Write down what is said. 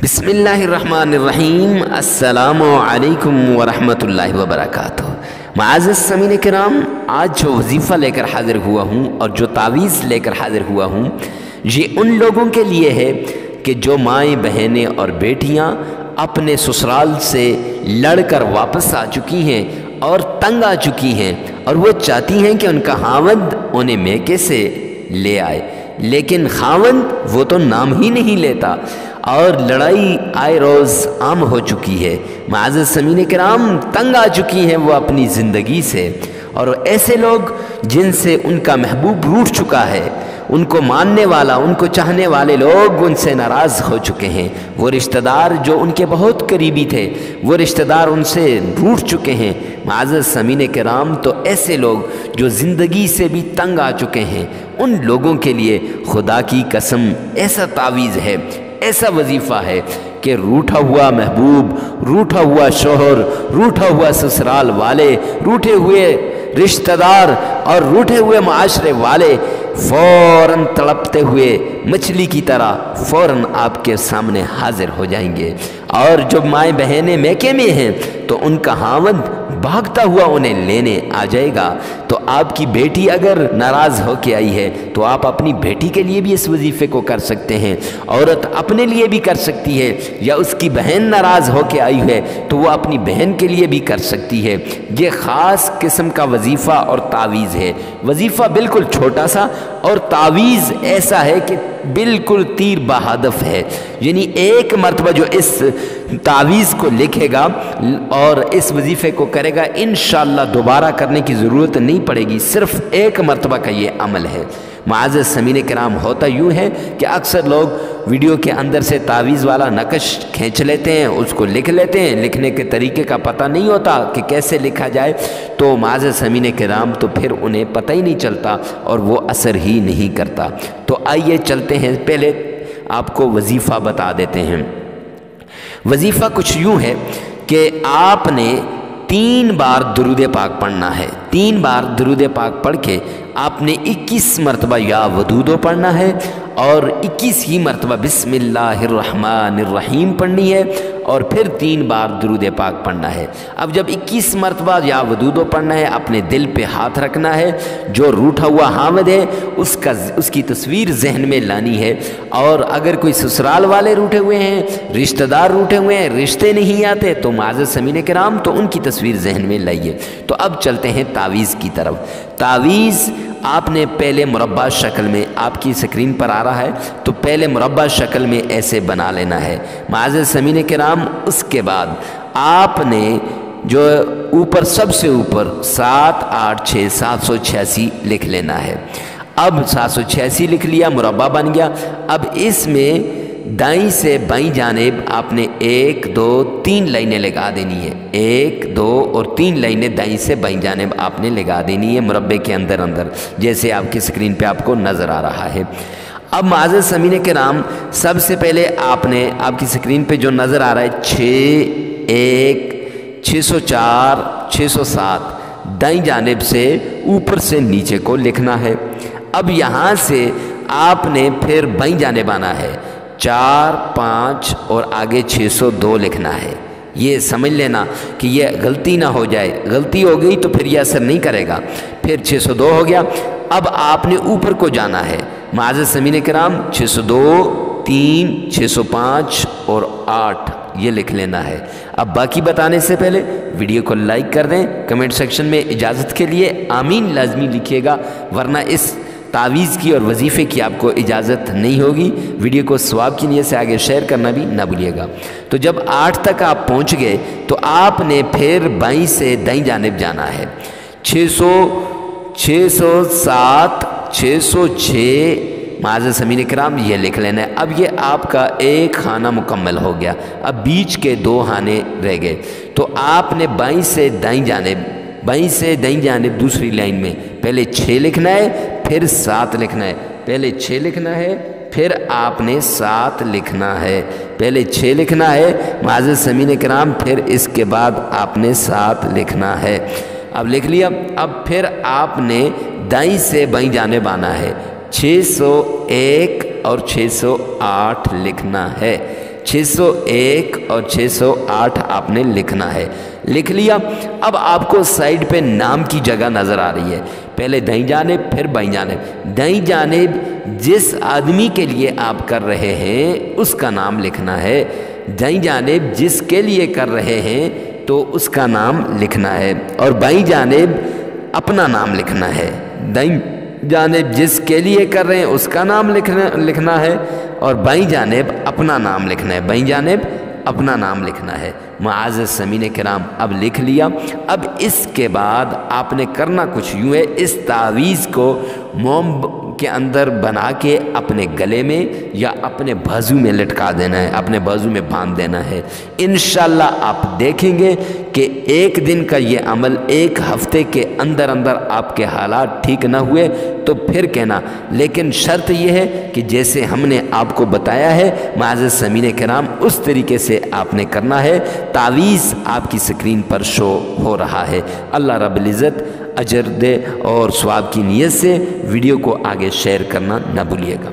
बिस्मिल्लाहिर्रहमानिर्रहीम। अस्सलामु अलैकुम वरहमतुल्लाहि वबरकातुह। मुअज़्ज़ज़ समीन किराम, आज जो वजीफ़ा लेकर हाज़िर हुआ हूँ और जो तावीज़ लेकर हाज़िर हुआ हूँ, ये उन लोगों के लिए है कि जो माएँ बहनें और बेटियाँ अपने ससुराल से लड़कर वापस आ चुकी हैं और तंग आ चुकी हैं और वो चाहती हैं कि उनका खावंद उन्हें मैके से ले आए, लेकिन खावंद वो तो नाम ही नहीं लेता और लड़ाई आए रोज़ आम हो चुकी है। मुअज़्ज़ज़ समीन किराम, तंग आ चुकी हैं वो अपनी ज़िंदगी से। और ऐसे लोग जिनसे उनका महबूब रूठ चुका है, उनको मानने वाला, उनको चाहने वाले लोग उनसे नाराज़ हो चुके हैं। वो रिश्तेदार जो उनके बहुत करीबी थे, वो रिश्तेदार उनसे रूठ चुके हैं। मुअज़्ज़ज़ समीन किराम, तो ऐसे लोग जो ज़िंदगी से भी तंग आ चुके हैं, उन लोगों के लिए खुदा की कसम ऐसा तावीज़ है, ऐसा वजीफ़ा है कि रूठा हुआ महबूब, रूठा हुआ शोहर, रूठा हुआ ससुराल वाले, रूठे हुए रिश्तेदार और रूठे हुए माशरे वाले फ़ौरन तड़पते हुए मछली की तरह फ़ौरन आपके सामने हाजिर हो जाएंगे। और जब माएँ बहनें मैके में हैं तो उनका खावंद भागता हुआ उन्हें लेने आ जाएगा। तो आपकी बेटी अगर नाराज़ होकर आई है तो आप अपनी बेटी के लिए भी इस वजीफ़े को कर सकते हैं। औरत अपने लिए भी कर सकती है, या उसकी बहन नाराज़ होकर आई है तो वो अपनी बहन के लिए भी कर सकती है। ये ख़ास किस्म का वजीफ़ा और तावीज़ है। वजीफ़ा बिल्कुल छोटा सा और तावीज़ ऐसा है कि बिल्कुल तीर बहादफ है। यानी एक मरतबा जो इस तावीज़ को लिखेगा और इस वजीफ़े को करेगा, इंशाअल्लाह दोबारा करने की ज़रूरत नहीं पड़ेगी। सिर्फ़ एक मरतबा का ये अमल है। मुअज़्ज़ज़ समीन किराम, होता यूँ है कि अक्सर लोग वीडियो के अंदर से तावीज़ वाला नक्श खींच लेते हैं, उसको लिख लेते हैं, लिखने के तरीके का पता नहीं होता कि कैसे लिखा जाए, तो मुअज़्ज़ज़ समीन किराम तो फिर उन्हें पता ही नहीं चलता और वो असर ही नहीं करता। तो आइए चलते हैं, पहले आपको वजीफ़ा बता देते हैं। वजीफ़ा कुछ यूँ है कि आपने 3 बार दुरूद पाक पढ़ना है। 3 बार दुरूद पाक पढ़ के आपने 21 मरतबा या वदूदो पढ़ना है और 21 ही मरतबा बिस्मिल्लाहिर्रहमानिर्रहीम पढ़नी है और फिर 3 बार दुरूद पाक पढ़ना है। अब जब 21 मरतबा या वदूदो पढ़ना है, अपने दिल पे हाथ रखना है। जो रूठा हुआ हामिद है उसकी तस्वीर जहन में लानी है। और अगर कोई ससुराल वाले रूठे हुए हैं, रिश्तेदार रूठे हुए हैं, रिश्ते नहीं आते, तो मुअज़्ज़ज़ समीन किराम तो उनकी तस्वीर जहन में लाइए। तो अब चलते हैं तावीज़ की तरफ। तावीज़ आपने पहले मुरब्बा शक्ल में, आपकी स्क्रीन पर आ रहा है, तो पहले मुरब्बा शक्ल में ऐसे बना लेना है मुअज़्ज़ज़ समीन किराम। उसके बाद आपने जो ऊपर सबसे ऊपर 786 786 लिख लेना है। अब 786 लिख लिया, मुरब्बा बन गया। अब इसमें दाईं से बाईं जानिब आपने 1 2 3 लाइनें लगा देनी है। 1 2 और 3 लाइनें दाईं से बाईं जानिब आपने लगा देनी है मुरब्बे के अंदर अंदर, जैसे आपकी स्क्रीन पे आपको नज़र आ रहा है। अब मुअज़्ज़ज़ समीन किराम, सबसे पहले आपने, आपकी स्क्रीन पे जो नज़र आ रहा है 6 1 604 607 दाईं जानिब से ऊपर से नीचे को लिखना है। अब यहाँ से आपने फिर बाईं जानिब आना है, 4 5 और आगे 602 लिखना है। ये समझ लेना कि ये गलती ना हो जाए, गलती हो गई तो फिर ये असर नहीं करेगा। फिर 602 हो गया। अब आपने ऊपर को जाना है मुअज़्ज़ज़ समीन किराम, 602 3 605 और 8 ये लिख लेना है। अब बाकी बताने से पहले वीडियो को लाइक कर दें, कमेंट सेक्शन में इजाज़त के लिए आमीन लाजमी लिखिएगा, वरना इस तावीज़ की और वजीफ़े की आपको इजाज़त नहीं होगी। वीडियो को सवाब की नीयत से आगे शेयर करना भी ना भूलिएगा। तो जब 8 तक आप पहुंच गए तो आपने फिर बाईं से दाईं जानिब जाना है। 600 607 606 मुअज़्ज़ज़ समीन किराम ये लिख लेना है। अब ये आपका एक खाना मुकम्मल हो गया। अब बीच के 2 खाने रह गए, तो आपने बाईं से दाईं जानिब दूसरी लाइन में पहले 6 लिखना है, फिर 7 लिखना है। पहले 6 लिखना है, फिर आपने 7 लिखना है। पहले 6 लिखना है मुअज़्ज़ज़ समीन किराम, फिर इसके बाद आपने 7 लिखना है। अब लिख लिया। अब फिर आपने दाईं से बाईं जानिब आना है, 601 और 608 लिखना है। 601 और 608 आपने लिखना है। लिख लिया। अब आपको साइड पे नाम की जगह नज़र आ रही है, पहले दाईं जानिब फिर बाईं जानिब। दाईं जानिब जिस आदमी के लिए आप कर रहे हैं उसका नाम लिखना है, दाईं जानिब जिसके लिए कर रहे हैं तो उसका नाम लिखना है, और बाईं जानिब अपना नाम लिखना है। दाईं जानिब जिसके लिए कर रहे हैं उसका नाम लिखना है, और बाईं जानिब अपना नाम लिखना है, बाईं जानिब अपना नाम लिखना है। मुआज़्ज़ज़ समीन किराम, अब लिख लिया। अब इसके बाद आपने करना कुछ यूँ है, इस तावीज़ को मोम के अंदर बना के अपने गले में या अपने बाजू में लटका देना है, अपने बाजू में बांध देना है। इंशाअल्लाह आप देखेंगे कि एक दिन का ये अमल, एक हफ्ते के अंदर अंदर आपके हालात ठीक ना हुए तो फिर कहना, लेकिन शर्त यह है कि जैसे हमने आपको बताया है मुआज़्ज़ज़ समीन किराम, उस तरीके से आपने करना है। तावीज़ आपकी स्क्रीन पर शो हो रहा है। अल्लाह रब्बुल इज़्ज़त अजर दे, और सवाब की नीयत से वीडियो को आगे शेयर करना न भूलिएगा।